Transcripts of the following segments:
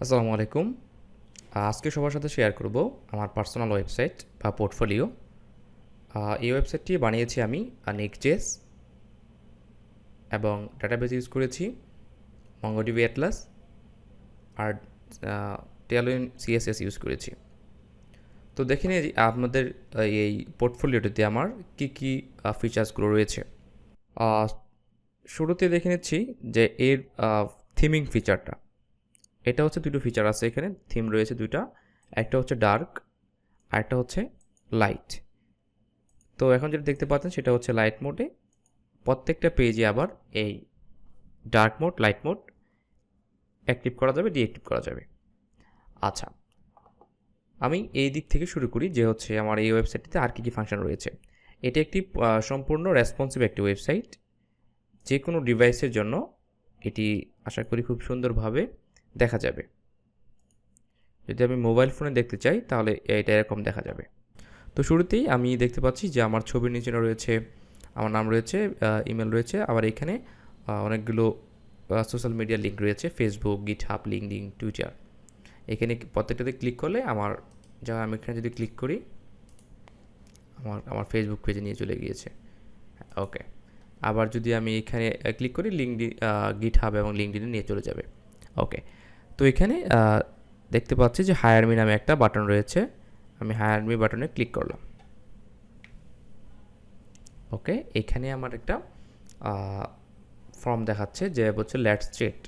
আসসালামু আলাইকুম। আজকে সবার সাথে শেয়ার করব আমার পার্সোনাল ওয়েবসাইট বা পোর্টফোলিও। এই ওয়েবসাইটটি বানিয়েছি আমি নেক্সট.জেএস এবং ডাটাবেস ইউজ করেছি মঙ্গোডিবি অ্যাটলাস আর টেলউইন সিএসএস ইউজ করেছি। তো দেখে নিয়ে আপনাদের এই পোর্টফোলিওটিতে আমার কী ফিচার্সগুলো রয়েছে। আহ, শুরুতে দেখে নিচ্ছি যে এর থিমিং ফিচারটা। এটা হচ্ছে দুটো ফিচার আছে, এখানে থিম রয়েছে দুইটা, একটা হচ্ছে ডার্ক আর একটা হচ্ছে লাইট। তো এখন যেটা দেখতে পাচ্ছেন সেটা হচ্ছে লাইট মোডে। প্রত্যেকটা পেজে আবার এই dark mode, light mode active করা যাবে, ডিঅ্যাক্টিভ করা যাবে। আচ্ছা, আমি এই দিক থেকে শুরু করি যে হচ্ছে আমার এই ওয়েবসাইটটিতে আর কী ফাংশন রয়েছে। এটি একটি সম্পূর্ণ রেসপন্সিভ একটি ওয়েবসাইট। যে কোনো ডিভাইসের জন্য এটি আশা করি খুব সুন্দরভাবে দেখা যাবে। যদি আমি মোবাইল ফোনে দেখতে চাই তাহলে এটা এরকম দেখা যাবে। তো শুরুতেই আমি দেখতে পাচ্ছি যে আমার ছবির নিচে রয়েছে আমার নাম রয়েছে, ইমেল রয়েছে, আবার এখানে অনেকগুলো সোশ্যাল মিডিয়া লিঙ্ক রয়েছে, ফেসবুক, গিটহাব, লিঙ্কডইন, টুইটার। এখানে প্রত্যেকটাতে ক্লিক করলে আমি এখানে যদি ক্লিক করি আমার ফেসবুক পেজে নিয়ে চলে গিয়েছে। ওকে, আবার যদি আমি এখানে ক্লিক করি লিঙ্কডইন, গিটহাব এবং লিঙ্কডইনে নিয়ে চলে যাবে। ওকে, তো এখানে দেখতে পাচ্ছি যে হায়ার মি নামে একটা বাটন রয়েছে। আমি হায়ার মি বাটনে ক্লিক করলাম। ওকে, এখানে আমার একটা ফর্ম দেখাচ্ছে যে হচ্ছে লেটস চেট।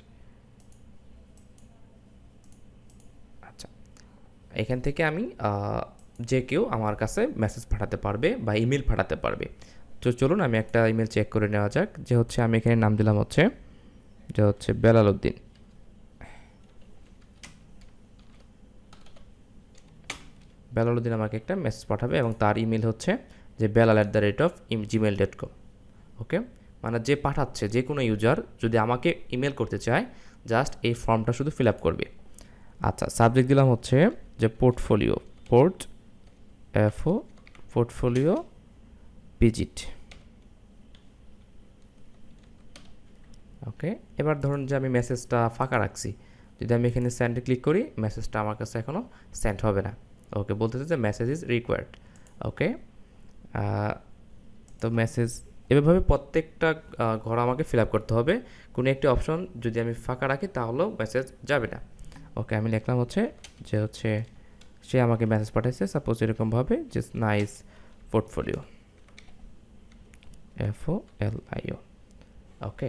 আচ্ছা, এখান থেকে আমি যে কেউ আমার কাছে মেসেজ পাঠাতে পারবে বা ইমেল পাঠাতে পারবে। তো চলুন আমি একটা ইমেল চেক করে নেওয়া যাক। যে হচ্ছে আমি এখানে নাম দিলাম হচ্ছে বেলাল উদ্দিন। বেলাল উদ্দিন আমাকে একটা মেসেজ পাঠাবে এবং তার ইমেল হচ্ছে যে belal@gmail.com। ওকে, মানে যে পাঠাচ্ছে, যে কোনো ইউজার যদি আমাকে ইমেল করতে চায়, জাস্ট এই ফর্মটা শুধু ফিল আপ করবে। আচ্ছা, সাবজেক্ট দিলাম হচ্ছে যে পোর্টফোলিও, পোর্টফোলিও ভিজিট। ওকে, এবার ধরুন যে আমি মেসেজটা ফাঁকা রাখছি, যদি আমি এখানে সেন্ডে ক্লিক করি মেসেজটা আমার কাছে এখনও সেন্ড হবে না। ওকে, বলতেছে যে মেসেজ ইজ রিকোয়ার্ড। ওকে, তো মেসেজ এভাবে প্রত্যেকটা ঘর আমাকে ফিল আপ করতে হবে। কোনো একটি অপশন যদি আমি ফাঁকা রাখি তাহলেও মেসেজ যাবে না। ওকে, আমি লিখলাম হচ্ছে সে আমাকে মেসেজ পাঠাইছে সাপোজ এরকমভাবে যে নাইস পোর্টফোলিও, FOLIO। ওকে,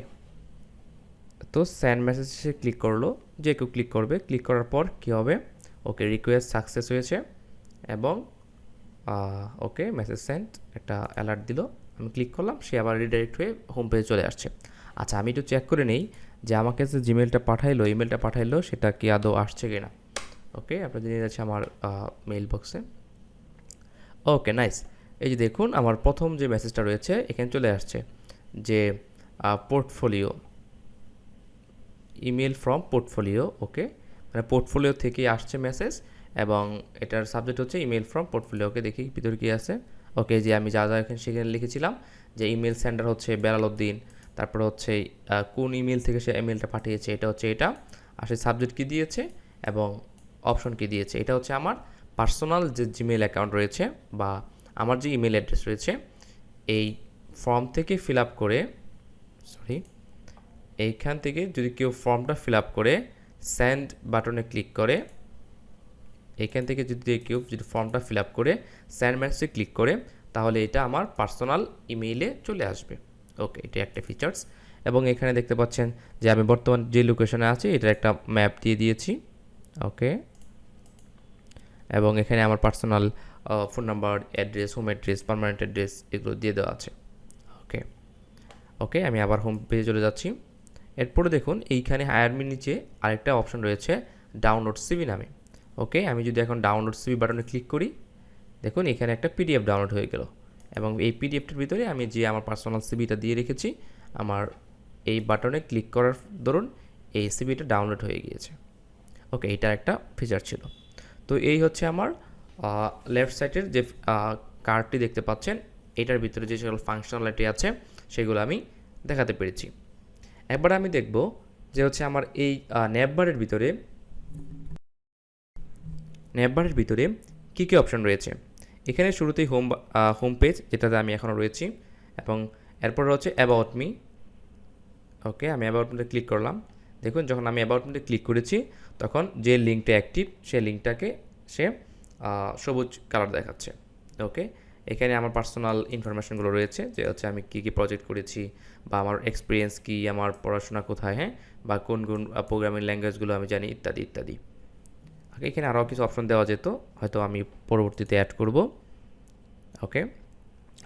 তো সেন্ড মেসেজ সে ক্লিক করলো, যে কেউ ক্লিক করবে। ক্লিক করার পর কী হবে, ওকে রিকোয়েস্ট সাকসেস হয়েছে এবং ওকে মেসেজ সেন্ড একটা অ্যালার্ট দিল। আমি ক্লিক করলাম, সে আবার রিডাইরেক্ট হয়ে হোম পেজে চলে আসছে। আচ্ছা, আমি একটু চেক করে নেই যে আমাকে যে ইমেলটা পাঠাইলো সেটা কি আদৌ আসছে কি না। ওকে, আপনাদের নিয়ে যাচ্ছে আমার মেইল বক্সে। ওকে, নাইস। এই যে দেখুন আমার প্রথম যে মেসেজটা রয়েছে এখানে চলে আসছে যে পোর্টফোলিও, ইমেল ফ্রম পোর্টফোলিও। ওকে, মানে পোর্টফোলিও থেকে আসছে মেসেজ এবং এটার সাবজেক্ট হচ্ছে ইমেল ফ্রম পোর্টফোলিও। ওকে, দেখি ভিতরে কী আছে। ওকে, যে আমি যা এখানে সেখানে লিখেছিলাম যে ইমেল সেন্ডার হচ্ছে বেলাল উদ্দিন, তারপরে হচ্ছে কোন ইমেল থেকে সে ইমেলটা পাঠিয়েছে এটা হচ্ছে এটা, আর সে সাবজেক্ট কী দিয়েছে এবং অপশন কী দিয়েছে। এটা হচ্ছে আমার পার্সোনাল যে জিমেল অ্যাকাউন্ট রয়েছে বা আমার যে ইমেল অ্যাড্রেস রয়েছে, এই ফর্ম থেকে ফিল আপ করে এইখান থেকে যদি কেউ ফর্মটা ফিল আপ করে সেন্ড বাটনে ক্লিক করে, এইখান থেকে যদি ফর্মটা ফিল আপ করে সেন্ড মেসেজে ক্লিক করে, তাহলে এটা আমার পার্সোনাল ইমেইলে চলে আসবে। ওকে, এটা একটা ফিচার্স। এবং এখানে দেখতে পাচ্ছেন যে আমি বর্তমান যে লোকেশনে আছি এটার একটা ম্যাপ দিয়ে দিয়েছি। ওকে, এবং এখানে আমার personal phone number, address, home address, permanent address এগুলো দিয়ে দেওয়া আছে। ওকে, ওকে, আমি আবার হোম পেজে চলে যাচ্ছি। এরপরে দেখুন এইখানে হায়ারমির নিচে আরেকটা অপশন রয়েছে ডাউনলোড সিভি নামে। ওকে, আমি যদি এখন ডাউনলোড সিভি বাটনে ক্লিক করি, দেখুন এখানে একটা পিডিএফ ডাউনলোড হয়ে গেল এবং এই পিডিএফটার ভিতরে আমি যে আমার পার্সোনাল সিভিটা দিয়ে রেখেছি, আমার এই বাটনে ক্লিক করার দরুন এই সিভিটা ডাউনলোড হয়ে গিয়েছে। ওকে, এটা একটা ফিচার ছিল। তো এই হচ্ছে আমার লেফট সাইডের যে কার্ডটি দেখতে পাচ্ছেন, এটার ভিতরে যে সকল ফাংশনালিটি আছে সেগুলো আমি দেখাতে পেরেছি। এবার আমি দেখব যে হচ্ছে আমার এই নেভবারের ভিতরে ন্যাভবারের ভিতরে কী কী অপশন রয়েছে। এখানে শুরুতেই হোম পেজ, যেটাতে আমি এখনও রয়েছি, এবং এরপর হচ্ছে অ্যাবাউট মি। ওকে, আমি অ্যাবাউট মিতে ক্লিক করলাম। দেখুন, যখন আমি অ্যাবাউট মিতে ক্লিক করেছি তখন যে লিঙ্কটা অ্যাক্টিভ সেই লিঙ্কটাকে সে সবুজ কালার দেখাচ্ছে। ওকে, এখানে আমার পার্সোনাল ইনফরমেশনগুলো রয়েছে, যে হচ্ছে আমি কী কী প্রজেক্ট করেছি, বা আমার এক্সপিরিয়েন্স কী, আমার পড়াশোনা কোথায়, হ্যাঁ, বা কোন কোন প্রোগ্রামিং ল্যাঙ্গুয়েজগুলো আমি জানি, ইত্যাদি ইত্যাদি। এখানে আরও কিছু অপশন দেওয়া যেত, হয়তো আমি পরবর্তীতে অ্যাড করব। ওকে,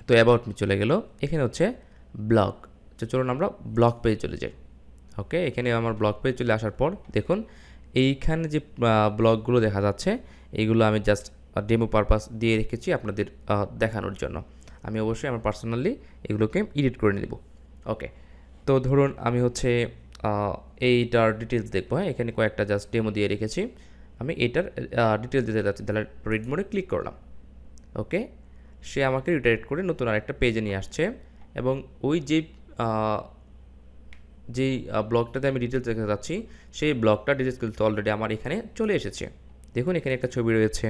তো অ্যাবাউট মি চলে গেল। এখানে হচ্ছে ব্লগ, তো চলুন আমরা ব্লগ পেজে চলে যাই। ওকে, এখানে আমার ব্লগ পেজ চলে আসার পর দেখুন এইখানে যে ব্লগগুলো দেখা যাচ্ছে, এইগুলো আমি জাস্ট ডেমো পারপাস দিয়ে রেখেছি আপনাদের দেখানোর জন্য। আমি অবশ্যই আমার পার্সোনালি এগুলোকে এডিট করে নেব। ওকে, তো ধরুন আমি হচ্ছে এইটার ডিটেলস দেখবো। হ্যাঁ, এখানে কয়েকটা জাস্ট ডেমো দিয়ে রেখেছি, আমি এটার ডিটেলস দিতে যাচ্ছি, তাহলে রিড মোডে ক্লিক করলাম। ওকে, সে আমাকে রিডাইরেক্ট করে নতুন আরেকটা পেজে নিয়ে আসছে, এবং ওই যেই ব্লগটাতে আমি ডিটেলস দেখতে যাচ্ছি সেই ব্লগটা ডিটেলস কিন্তু অলরেডি আমার এখানে চলে এসেছে। দেখুন, এখানে একটা ছবি রয়েছে।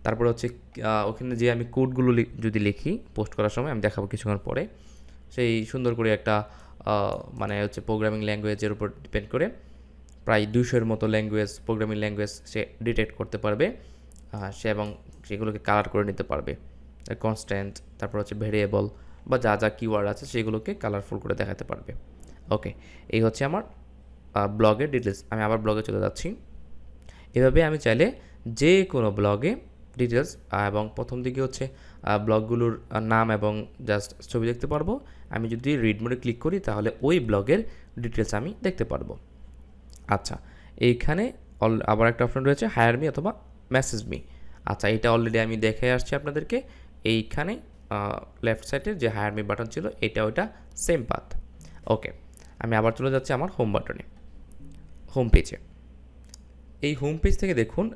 তারপরে হচ্ছে ওখানে যে আমি কোডগুলো যদি লিখি পোস্ট করার সময়, আমি দেখাবো কিছুক্ষণ পরে, সেই সুন্দর করে একটা মানে হচ্ছে প্রোগ্রামিং ল্যাঙ্গুয়েজের উপর ডিপেন্ড করে প্রায় 200-এর মতো ল্যাঙ্গুয়েজ, প্রোগ্রামিং ল্যাঙ্গুয়েজ সে ডিটেক্ট করতে পারবে সে, এবং সেগুলোকে কালার করে নিতে পারবে। কনস্ট্যান্ট, তারপর হচ্ছে ভেরিয়েবল, বা যা যা কিওয়ার্ড আছে সেগুলোকে কালারফুল করে দেখাতে পারবে। ওকে, এই হচ্ছে আমার ব্লগের ডিটেলস। আমি আবার ব্লগে চলে যাচ্ছি। এভাবে আমি চাইলে যে কোনো ব্লগে ডিটেলস, এবং প্রথম দিকে হচ্ছে ব্লগগুলোর নাম এবং জাস্ট ছবি দেখতে পারবো। আমি যদি রিড মোডে ক্লিক করি তাহলে ওই ব্লগের ডিটেলস আমি দেখতে পারবো। আচ্ছা, এইখানে আবার একটা অপশন রয়েছে হায়ার মি অথবা মেসেজ মি। আচ্ছা, এটা অলরেডি আমি দেখে আসছি আপনাদেরকে। এইখানে লেফট সাইডের যে হায়ার মি বাটন ছিল, এটা ওইটা সেম পাথ। ওকে, আমি আবার চলে যাচ্ছি আমার হোম বাটনে, হোম পেজে। এই হোম পেজ থেকে দেখুন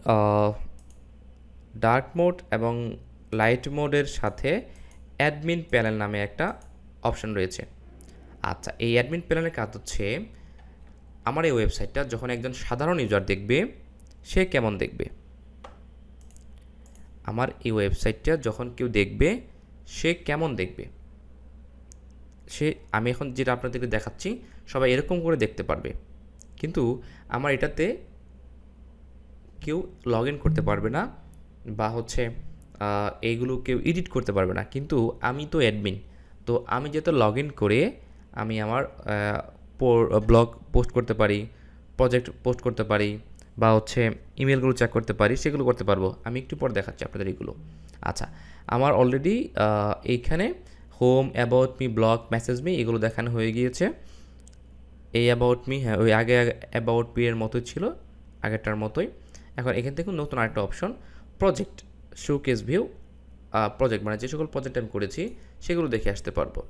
ডার্ক মোড এবং লাইট মোডের সাথে অ্যাডমিন প্যানেল নামে একটা অপশন রয়েছে। আচ্ছা, এই অ্যাডমিন প্যানেলের কাজ হচ্ছে আমার এই ওয়েবসাইটটা যখন একজন সাধারণ ইউজার দেখবে সে কেমন দেখবে। আমার এই ওয়েবসাইটটা যখন কেউ দেখবে সে কেমন দেখবে, আমি এখন যেটা আপনাদেরকে দেখাচ্ছি সবাই এরকম করে দেখতে পারবে, কিন্তু আমার এটাতে কেউ লগ ইন করতে পারবে না, বা হচ্ছে এইগুলো কেউ এডিট করতে পারবে না। কিন্তু আমি তো অ্যাডমিন, তো আমি যেহেতু লগ ইন করে আমি আমার ব্লগ পোস্ট করতে পারি, প্রজেক্ট পোস্ট করতে পারি, বা হচ্ছে ইমেলগুলো চেক করতে পারি, সেগুলো করতে পারবো। আমি একটু পর দেখাচ্ছি আপনাদের এগুলো। আচ্ছা, আমার অলরেডি এইখানে home, about me, blog, message me এগুলো দেখানো হয়ে গিয়েছে। এই অ্যাবাউট মি, হ্যাঁ, ওই আগে অ্যাবাউট মি এর মতোই ছিল, আগেরটার মতোই। এখন এখান থেকে নতুন আরেকটা option, project, showcase view project, মানে যে সকল প্রজেক্ট আমি করেছি সেগুলো দেখে আসতে পারবো।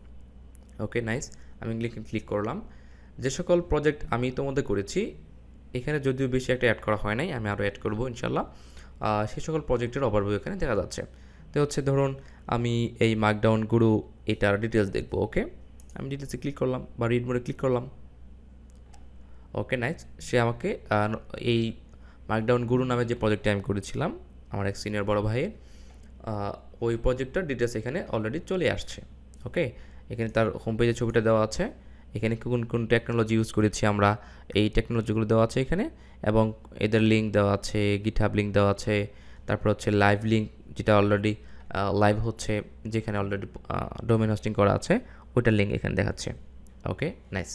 ওকে, নাইস, আমি ক্লিক করলাম। যে সকল প্রজেক্ট আমি ইতোমধ্যে করেছি, এখানে যদিও বেশি একটা অ্যাড করা হয় নাই, আমি আরও অ্যাড করবো ইনশাল্লাহ। সেই সকল প্রজেক্টের ওভারভিউ এখানে দেখা যাচ্ছে। তো হচ্ছে ধরুন আমি এই মার্কডাউন গুরু এটার ডিটেলস দেখবো। ওকে, আমি ডিটেলসে ক্লিক করলাম বা রিড মোডে ক্লিক করলাম। ওকে, নাইস, সে আমাকে এই মার্কডাউন গুরু নামে যে প্রজেক্টটা আমি করেছিলাম আমার এক সিনিয়র বড় ভাইয়ের, ওই প্রজেক্টটার ডিটেলস এখানে অলরেডি চলে আসছে। ওকে, এখানে তার হোম পেজের ছবিটা দেওয়া আছে, এখানে কোন কোন টেকনোলজি ইউজ করেছি আমরা এই টেকনোলজিগুলো দেওয়া আছে এখানে, এবং এদের লিঙ্ক দেওয়া আছে, গিটহাব লিঙ্ক দেওয়া আছে, তারপর হচ্ছে লাইভ লিঙ্ক, যেটা অলরেডি লাইভ হচ্ছে, যেখানে অলরেডি ডোমেন হোস্টিং করা আছে ওইটার লিঙ্ক এখানে দেখাচ্ছে। ওকে, নাইস।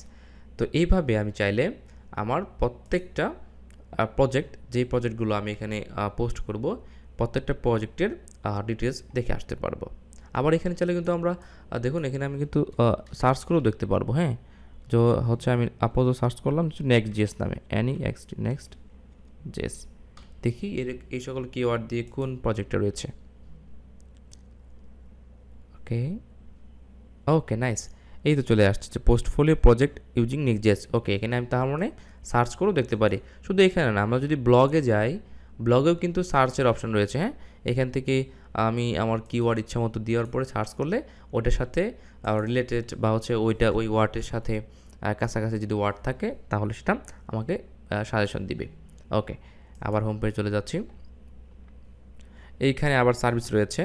তো এইভাবে আমি চাইলে আমার প্রত্যেকটা প্রজেক্ট, যেই প্রজেক্টগুলো আমি এখানে পোস্ট করব, প্রত্যেকটা প্রজেক্টের ডিটেলস দেখে আসতে পারবো। আবার এখানে চাইলে কিন্তু আমরা দেখুন এখানে আমি কিন্তু সার্চ করেও দেখতে পারবো। হ্যাঁ, যে হচ্ছে আমি আপাতত সার্চ করলাম নেক্সট জেস নামে, NEXT নেক্সট জেস, দেখি এই সকল কিওয়ার্ড দিয়ে কোন প্রজেক্টটা রয়েছে। ওকে, ওকে, নাইস, এই তো চলে আসছে যে পোর্টফোলিও প্রজেক্ট ইউজিং নেক্সট। ওকে, এখানে আমি তার মানে সার্চ করেও দেখতে পারি। শুধু এখানে না, আমরা যদি ব্লগে যাই, ব্লগেও কিন্তু সার্চের অপশন রয়েছে। হ্যাঁ, এখান থেকে আমি আমার কিওয়ার্ড ইচ্ছা মতো দেওয়ার পরে সার্চ করলে ওটার সাথে রিলেটেড, বা হচ্ছে ওই ওয়ার্ডের সাথে কাছাকাছি যদি ওয়ার্ড থাকে তাহলে সেটা আমাকে সাজেশন দিবে। ওকে, আবার হোম পেজ চলে যাচ্ছি। এইখানে আবার সার্ভিস রয়েছে,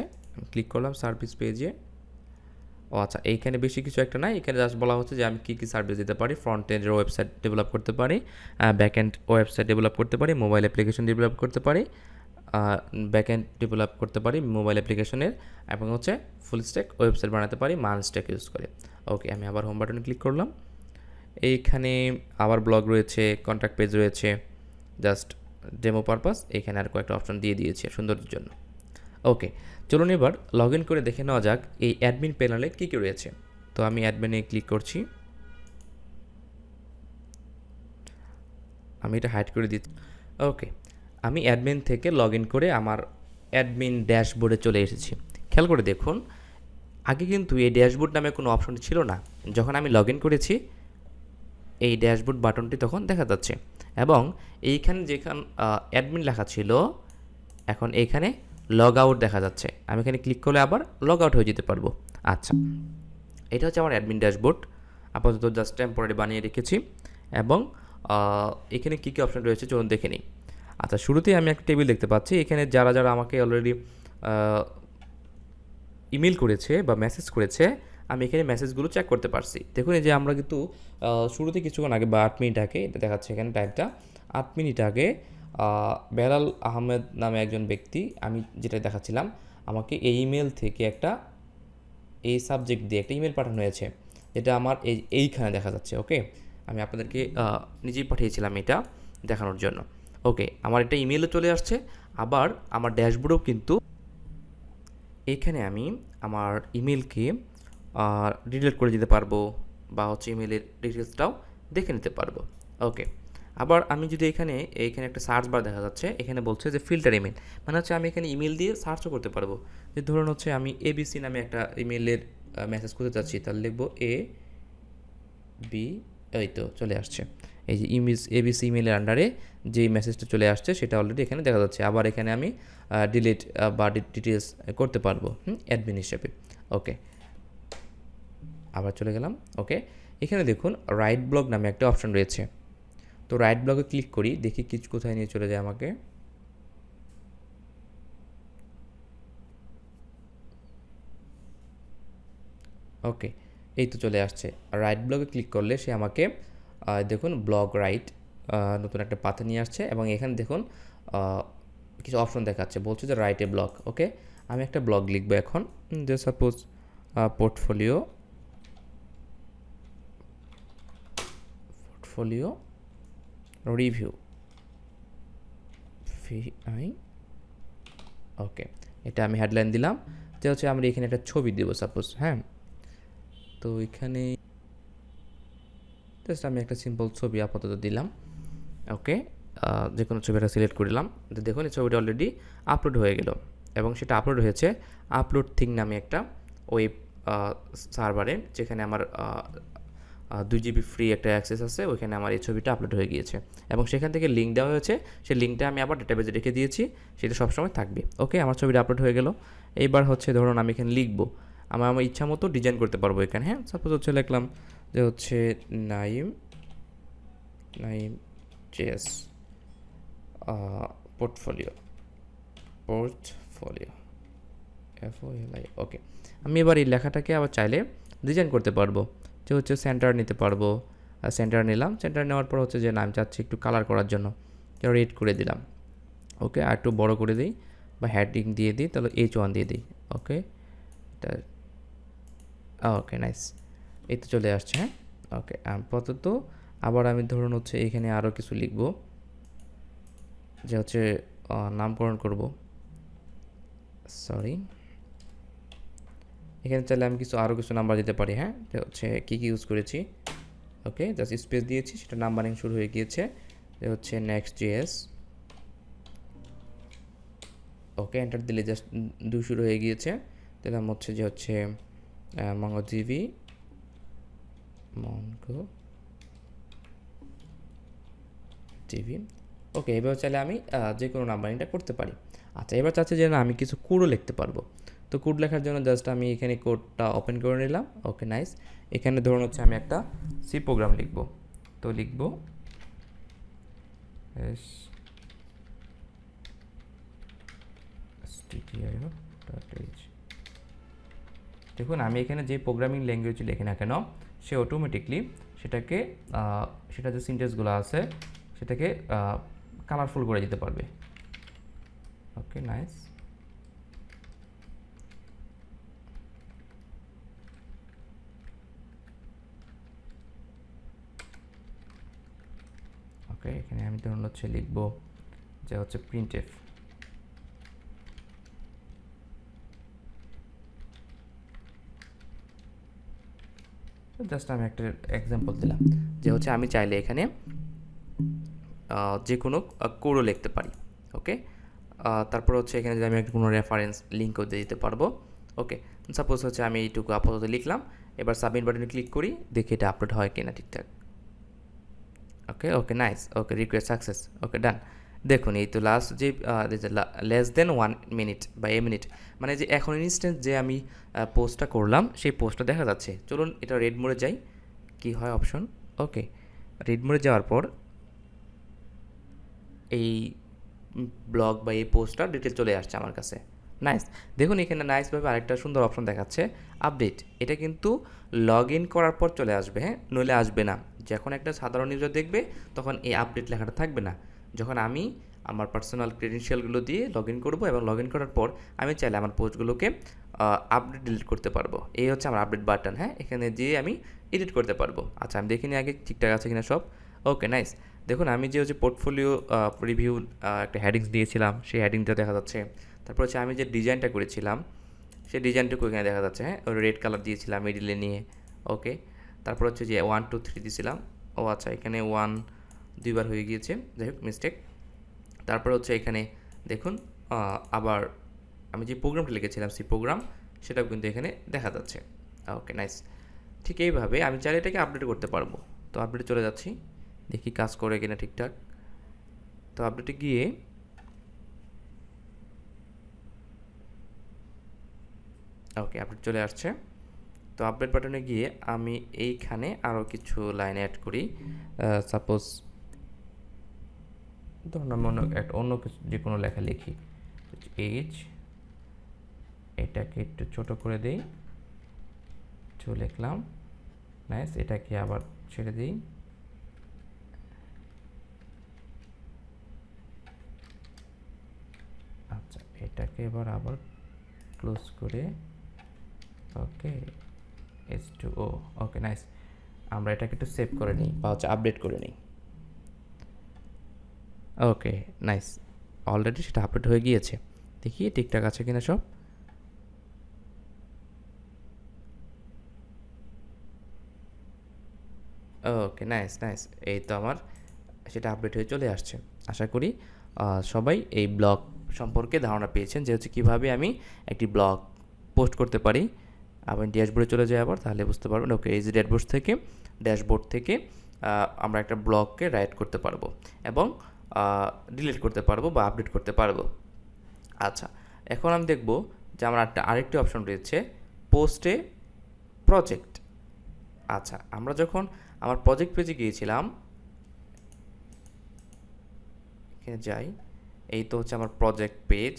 ক্লিক করলাম সার্ভিস পেজে। ও আচ্ছা, এইখানে বেশি কিছু একটা নাই, এখানে জাস্ট বলা হচ্ছে যে আমি কী কী সার্ভিস দিতে পারি। ফ্রন্ট এন্ডের ওয়েবসাইট ডেভেলপ করতে পারি, ব্যাক এন্ড ওয়েবসাইট ডেভেলপ করতে পারি, মোবাইল অ্যাপ্লিকেশন ডেভেলপ করতে পারি, ব্যাক এন্ড ডেভেলপ করতে পারি মোবাইল অ্যাপ্লিকেশনের, এবং হচ্ছে ফুল স্ট্যাক ওয়েবসাইট বানাতে পারি মান স্ট্যাক ইউজ করে। ওকে, আমি আবার হোম বাটনে ক্লিক করলাম। এইখানে আবার ব্লগ রয়েছে, কন্ট্যাক্ট পেজ রয়েছে, জাস্ট ডেমো পারপাস এখানে আর কয়েকটা অপশন দিয়ে দিয়েছে সৌন্দর্যের জন্য। ওকে, চলুন এবার লগ ইন করে দেখে নেওয়া যাক এই অ্যাডমিন প্যানেলে কী কী রয়েছে। তো আমি অ্যাডমিনে ক্লিক করছি, আমি এটা হাইড করে দিচ্ছি। ওকে, আমি অ্যাডমিন থেকে লগ ইন করে আমার অ্যাডমিন ড্যাশবোর্ডে চলে এসেছি। খেয়াল করে দেখুন, আগে কিন্তু এই ড্যাশবোর্ড নামে কোনো অপশন ছিল না। যখন আমি লগ ইন করেছি এই ড্যাশবোর্ড বাটনটি তখন দেখা যাচ্ছে, এবং এইখানে যেখানে অ্যাডমিন লেখা ছিল এখন এইখানে লগ আউট দেখা যাচ্ছে। আমি এখানে ক্লিক করলে আবার লগ আউট হয়ে যেতে পারবো। আচ্ছা, এটা হচ্ছে আমার অ্যাডমিন ড্যাশবোর্ড, আপাতত জাস্ট টেম্পোরারি বানিয়ে রেখেছি। এবং এখানে কী কী অপশন রয়েছে চলুন দেখে নিই। আচ্ছা, শুরুতেই আমি একটা টেবিল দেখতে পাচ্ছি, এখানে যারা যারা আমাকে অলরেডি ইমেল করেছে বা মেসেজ করেছে আমি এখানে মেসেজগুলো চেক করতে পারছি। দেখুন এই যে আমরা কিন্তু শুরুতে কিছুক্ষণ আগে বা 8 মিনিট আগে, এটা দেখাচ্ছে এখানে টাইমটা 8 মিনিট আগে বেলাল আহমেদ নামে একজন ব্যক্তি, আমি যেটা দেখাচ্ছিলাম, আমাকে এই ইমেল থেকে একটা এই সাবজেক্ট দিয়ে একটা ইমেল পাঠানো হয়েছে, যেটা আমার এইখানে দেখা যাচ্ছে। ওকে, আমি আপনাদেরকে নিজেই পাঠিয়েছিলাম এটা দেখানোর জন্য। ওকে, আমার একটা ইমেলও চলে আসছে, আবার আমার ড্যাশবোর্ডেও কিন্তু এইখানে আমি আমার ইমেলকে ডিলিট করে দিতে পারবো, বা হচ্ছে ইমেলের ডিটেলসটাও দেখে নিতে পারবো। ওকে, আবার আমি যদি এইখানে একটা সার্চ বার দেখা যাচ্ছে, এখানে বলছে যে ফিল্টার ইমেল, মানে হচ্ছে আমি এখানে ইমেল দিয়ে সার্চও করতে পারবো। যে ধরুন হচ্ছে আমি এবিসি নামে একটা ইমেলের মেসেজ করতে চাচ্ছি, তাহলে লিখবো বি, এই তো চলে আসছে। এই যে এবিসি ইমেলের আন্ডারে যে মেসেজটা চলে আসছে সেটা অলরেডি এখানে দেখা যাচ্ছে। আবার এখানে আমি ডিলিট বা ডিটেলস করতে পারবো অ্যাডমিন হিসেবে। ওকে, আবার চলে গেলাম। ওকে, এখানে দেখুন রাইট ব্লগ নামে একটা অপশন রয়েছে, তো রাইট ব্লগে ক্লিক করি, দেখি কিছু কোথায় নিয়ে চলে যায় আমাকে। ওকে, এই তো চলে আসছে। রাইট ব্লগে ক্লিক করলে সে আমাকে দেখুন ব্লগ রাইট নতুন একটা পাতা নিয়ে আসছে, এবং এখানে দেখুন কিছু অপশন দেখাচ্ছে, বলছে যে রাইট এ ব্লগ। ওকে, আমি একটা ব্লগ লিখবো এখন, যে সাপোজ পোর্টফোলিও রিভিউ VI। ওকে, এটা আমি হেডলাইন দিলাম, যে হচ্ছে আমরা এখানে একটা ছবি দেবো সাপোজ। হ্যাঁ, তো এখানে জাস্ট আমি একটা সিম্পল ছবি আপাতত দিলাম। ওকে, যে কোনো ছবিটা সিলেক্ট করলাম, দেখুন এই ছবিটা অলরেডি আপলোড হয়ে গেল, এবং সেটা আপলোড হয়েছে আপলোড থিং নামে একটা ওয়েব সার্ভারে, যেখানে আমার 2 GB ফ্রি একটা অ্যাক্সেস আছে, ওইখানে আমার এই ছবিটা আপলোড হয়ে গিয়েছে, এবং সেখান থেকে লিঙ্ক দেওয়া হয়েছে। সেই লিঙ্কটা আমি আবার ডেটাবেজে রেখে দিয়েছি, সেটা সবসময় থাকবে। ওকে, আমার ছবিটা আপলোড হয়ে গেল। এইবার হচ্ছে ধরুন আমি এখানে লিখবো, আমার ইচ্ছা মতো ডিজাইন করতে পারবো এখানে। হ্যাঁ, সাপোজ হচ্ছে লিখলাম যে হচ্ছে নাইম জেএস পোর্টফোলিও FOLI। ওকে, আমি এবার এই লেখাটাকে আবার চাইলে ডিজাইন করতে পারবো, যে হচ্ছে সেন্টার নিতে পারবো। সেন্টার নিলাম, সেন্টার নেওয়ার পর হচ্ছে যে নাম চাচ্ছি একটু কালার করার জন্য, রেড করে দিলাম। ওকে, আর একটু বড় করে দিই বা হেডিং দিয়ে দিই, তাহলে H1 দিয়ে দিই। ওকে, এটা ওকে নাইস, এই তো চলে আসছে। হ্যাঁ, ওকে, আপাতত আবার আমি ধরুন হচ্ছে এখানে আরও কিছু লিখব, যে হচ্ছে নামকরণ করব। সরি, এখানে চাইলে আমি আরও কিছু নাম্বার দিতে পারি। হ্যাঁ, যে হচ্ছে কী ইউজ করেছি। ওকে, জাস্ট স্পেস দিয়েছি, সেটা নাম্বারিং শুরু হয়ে গিয়েছে, যে হচ্ছে নেক্সট জেএস। ওকে, এন্টার দিলে জাস্ট 2 শুরু হয়ে গিয়েছে। দিলাম হচ্ছে যে হচ্ছে MongoDB ওকে, এবার চাইলে আমি যে কোনো নাম্বারিংটা করতে পারি। আচ্ছা, এবার চাচ্ছি যে না আমি কিছু কোডও লিখতে পারবো। তো কোড লেখার জন্য জাস্ট আমি এখানে কোডটা ওপেন করে নিলাম। ওকে নাইস, এখানে ধরুন হচ্ছে আমি একটা সি প্রোগ্রাম লিখব, তো লিখব ptio.h। দেখুন আমি এখানে যে প্রোগ্রামিং ল্যাঙ্গুয়েজ লিখি না কেন সে অটোমেটিকলি সেটাকে সেটা যে সিনট্যাক্সগুলো আছে সেটাকে কালারফুল করে দিতে পারবে। Okay nice. ওকে এখানে আমি ধরুন হচ্ছে লিখব যে হচ্ছে printf। জাস্ট আমি একটা এক্সাম্পল দিলাম যে হচ্ছে আমি চাইলে এখানে যে কোনো কোডও লিখতে পারি। ওকে তারপর হচ্ছে এখানে যদি আমি একটা কোনো রেফারেন্স লিঙ্কও দিয়ে দিতে পারবো। ওকে সাপোজ হচ্ছে আমি এইটুকু আপাতত লিখলাম, এবার সাবমিট বাটনে ক্লিক করি, দেখি এটা আপলোড হয় কিনা ঠিকঠাক। ওকে ওকে নাইস। ওকে রিকোয়েস্ট সাকসেস। ওকে ডান। দেখুন এই তো লাস্ট যে লেস দেন 1 মিনিট বা এ মিনিট, মানে যে এখন ইনস্ট্যান্ট যে আমি পোস্টটা করলাম সেই পোস্টটা দেখা যাচ্ছে। চলুন এটা রেড মোডে যাই, কি হয় অপশন। ওকে রেড মোডে যাওয়ার পর এই ব্লগ বা এই পোস্টটার ডিটেল চলে আসছে আমার কাছে। নাইস। দেখুন এখানে নাইসভাবে আরেকটা সুন্দর অপশন দেখাচ্ছে আপডেট। এটা কিন্তু লগ ইন করার পর চলে আসবে, হ্যাঁ, নইলে আসবে না। যখন একটা সাধারণ ইউজার দেখবে তখন এই আপডেট লেখাটা থাকবে না। যখন আমি আমার পার্সোনাল ক্রেডেনশিয়ালগুলো দিয়ে লগ ইন করবো এবং লগ ইন করার পর আমি চাইলে আমার পোস্টগুলোকে আপডেট ডিলিট করতে পারবো। এই হচ্ছে আমার আপডেট বাটন, হ্যাঁ, এখানে দিয়ে আমি এডিট করতে পারবো। আচ্ছা আমি দেখিনি আগে ঠিকঠাক আছে কিনা সব। Okay nice. দেখুন আমি যে হচ্ছে পোর্টফোলিও রিভিউ একটা হেডিংস দিয়েছিলাম সেই হেডিংটা দেখা যাচ্ছে। তারপর হচ্ছে আমি যে ডিজাইনটা করেছিলাম সেই ডিজাইনটুকু এখানে দেখা যাচ্ছে, হ্যাঁ, ওই রেড কালার দিয়েছিলাম মিডিলে নিয়ে। ওকে তারপর হচ্ছে যে 1 2 3 দিয়েছিলাম। ও আচ্ছা এখানে 1 দুইবার হয়ে গিয়েছে, যাই হোক মিস্টেক। তারপর হচ্ছে এখানে দেখুন আবার আমি যে প্রোগ্রামটা লিখেছিলাম সেই প্রোগ্রাম সেটাও কিন্তু এখানে দেখা যাচ্ছে। Okay nice. ঠিক এইভাবে আমি চাইলে এটাকে আপডেট করতে পারবো। তো আপডেটে চলে যাচ্ছি, দেখি কাজ করে কিনা ঠিকঠাক। তো আপডেটে গিয়ে ওকে আপডেট চলে আসছে। তো আপডেট বাটনে গিয়ে আমি এইখানে আরও কিছু লাইন অ্যাড করি। সাপোজ ধরুন আমি অন্য কিছু যে কোনো লেখা লিখি, এইচ, এটাকে একটু ছোট করে দিই, কিছু লিখলাম। নাইস। এটাকে আবার ছেড়ে দিই। আচ্ছা এটাকে এবার আবার ক্লোজ করে ওকে H2O। Okay nice. আমরা এটাকে একটু সেভ করে নিই বা হচ্ছে আপডেট করে নিই। Okay nice. অলরেডি সেটা আপডেট হয়ে গিয়েছে, দেখি ঠিকঠাক আছে কিনা সব। Okay nice nice. এই তো আমার সেটা আপডেট হয়ে চলে আসছে। আশা করি সবাই এই ব্লগ সম্পর্কে ধারণা পেয়েছেন যে হচ্ছে কীভাবে আমি একটি ব্লগ পোস্ট করতে পারি। আবার ড্যাশবোর্ডে চলে যাই আবার, তাহলে বুঝতে পারবেন। ওকে এই যে ড্যাশবোর্ড থেকে আমরা একটা ব্লগকে রাইট করতে পারবো এবং ডিলিট করতে পারবো বা আপডেট করতে পারবো। আচ্ছা এখন আমি দেখব যে আমার আরেকটি অপশন রয়েছে পোস্টে প্রজেক্ট। আচ্ছা আমরা যখন আমার প্রজেক্ট পেজে গিয়েছিলাম, এখানে যাই, এই তো হচ্ছে আমার প্রজেক্ট পেজ।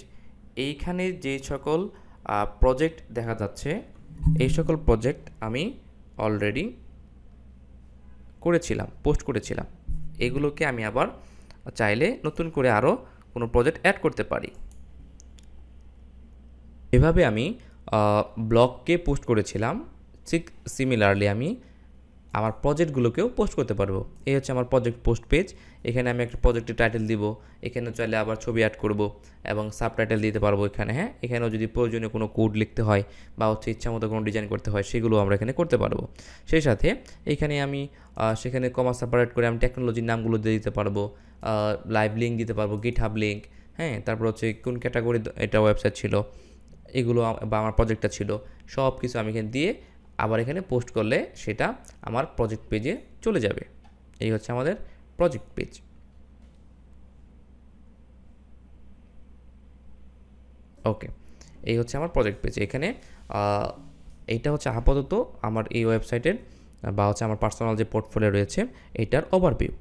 এইখানে যে সকল প্রজেক্ট দেখা যাচ্ছে এই সকল প্রজেক্ট আমি অলরেডি করেছিলাম, পোস্ট করেছিলাম। এগুলোকে আমি আবার চাইলে নতুন করে আরও কোনো প্রজেক্ট অ্যাড করতে পারি। এভাবে আমি ব্লগকে পোস্ট করেছিলাম, ঠিক সিমিলারলি আমি আমার প্রজেক্টগুলোকেও পোস্ট করতে পারবো। এই হচ্ছে আমার প্রজেক্ট পোস্ট পেজ। এখানে আমি একটা প্রজেক্টের টাইটেল দিব, এখানে চাইলে আবার ছবি অ্যাড করব এবং সাবটাইটেল দিতে পারবো এখানে, হ্যাঁ। এখানেও যদি প্রয়োজনীয় কোনো কোড লিখতে হয় বা হচ্ছে ইচ্ছা মতো কোনো ডিজাইন করতে হয় সেগুলো আমরা এখানে করতে পারবো। সেই সাথে এখানে আমি সেখানে কমা সেপারেট করে আমি টেকনোলজির নামগুলো দিয়ে দিতে পারবো, লাইভ লিঙ্ক দিতে পারবো, গিটহাব লিঙ্ক, হ্যাঁ। তারপর হচ্ছে কোন ক্যাটাগরি এটা ওয়েবসাইট ছিল এগুলো বা আমার প্রজেক্টটা ছিল সব কিছু আমি এখানে দিয়ে আবার এখানে পোস্ট করলে সেটা আমার প্রজেক্ট পেজে চলে যাবে। এই হচ্ছে আমাদের প্রজেক্ট পেজ। ওকে এই হচ্ছে আমার প্রজেক্ট পেজ। এখানে এইটা হচ্ছে আপাতত আমার এই ওয়েবসাইটের বা হচ্ছে আমার পার্সোনাল যে পোর্টফোলিও রয়েছে এইটার ওভারভিউ।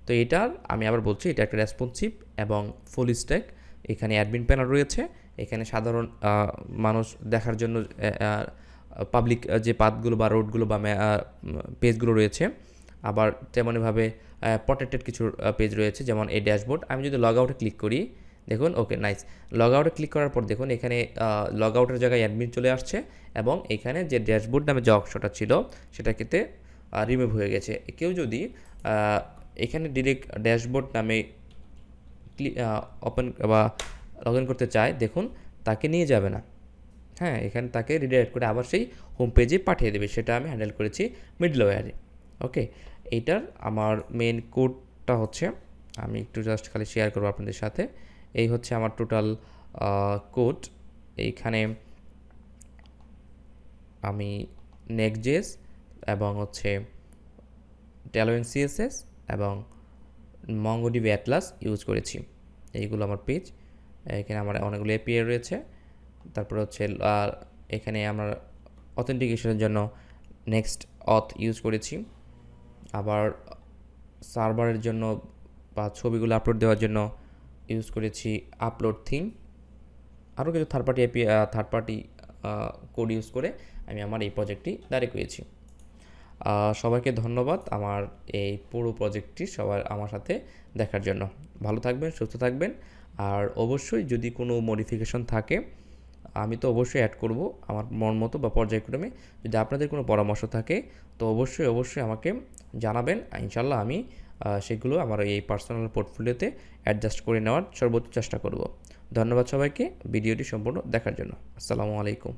তো এটার আমি আবার বলছি এটা একটা রেসপন্সিভ এবং ফুল স্ট্যাক। এখানে অ্যাডমিন প্যানেল রয়েছে এখানে সাধারণ মানুষ দেখার জন্য পাবলিক যে পাথগুলো বা রোডগুলো বা পেজগুলো রয়েছে। আবার তেমনইভাবে প্রটেক্টেড কিছু পেজ রয়েছে, যেমন এই ড্যাশবোর্ড। আমি যদি লগ আউটে ক্লিক করি, দেখুন ওকে নাইস, লগ আউটে ক্লিক করার পর দেখুন এখানে লগ আউটের জায়গায় অ্যাডমিন চলে আসছে এবং এখানে যে ড্যাশবোর্ড নামে যে অংশটা ছিল সেটা কিন্তু রিমুভ হয়ে গেছে। কেউ যদি এখানে ডিরেক্ট ড্যাশবোর্ড নামে ওপেন বা লগ ইন করতে চায়, দেখুন তাকে নিয়ে যাবে না। হ্যাঁ, এখানে তাকে রিডাইরেক্ট করে আবার সেই হোম পেজে পাঠিয়ে দেবে। সেটা আমি হ্যান্ডেল করেছি মিডলওয়্যারে। ওকে, এইটার আমার মেন কোডটা হচ্ছে, আমি একটু জাস্ট খালি শেয়ার করবো আপনাদের সাথে। এই হচ্ছে আমার টোটাল কোড। এইখানে আমি নেক্সট.js এবং হচ্ছে Tailwind CSS এবং MongoDB Atlas ইউজ করেছি। এইগুলো আমার পেজ। এখানে আমার অনেকগুলো API রয়েছে। তারপরে হচ্ছে এখানে আমার অথেন্টিকেশনের জন্য নেক্সট অথ ইউজ করেছি। আবার সার্ভারের জন্য বা ছবিগুলো আপলোড দেওয়ার জন্য ইউজ করেছি আপলোড থিম। আরও কিছু থার্ড পার্টি কোড ইউজ করে আমি আমার এই প্রজেক্টটি দাঁড় করেছি। সবাইকে ধন্যবাদ আমার এই পুরো প্রজেক্টটি সবার আমার সাথে দেখার জন্য। ভালো থাকবেন, সুস্থ থাকবেন। আর অবশ্যই যদি কোনো মডিফিকেশন থাকে আমি তো অবশ্যই অ্যাড করব আমার মন মতো বা পর্যায়ক্রমে। যদি আপনাদের কোনো পরামর্শ থাকে তো অবশ্যই আমাকে জানাবেন। ইনশাল্লাহ আমি সেগুলো আমার এই পার্সোনাল পোর্টফোলিওতে অ্যাডজাস্ট করে নেওয়ার সর্বোচ্চ চেষ্টা করব। ধন্যবাদ সবাইকে ভিডিওটি সম্পূর্ণ দেখার জন্য। আসসালামু আলাইকুম।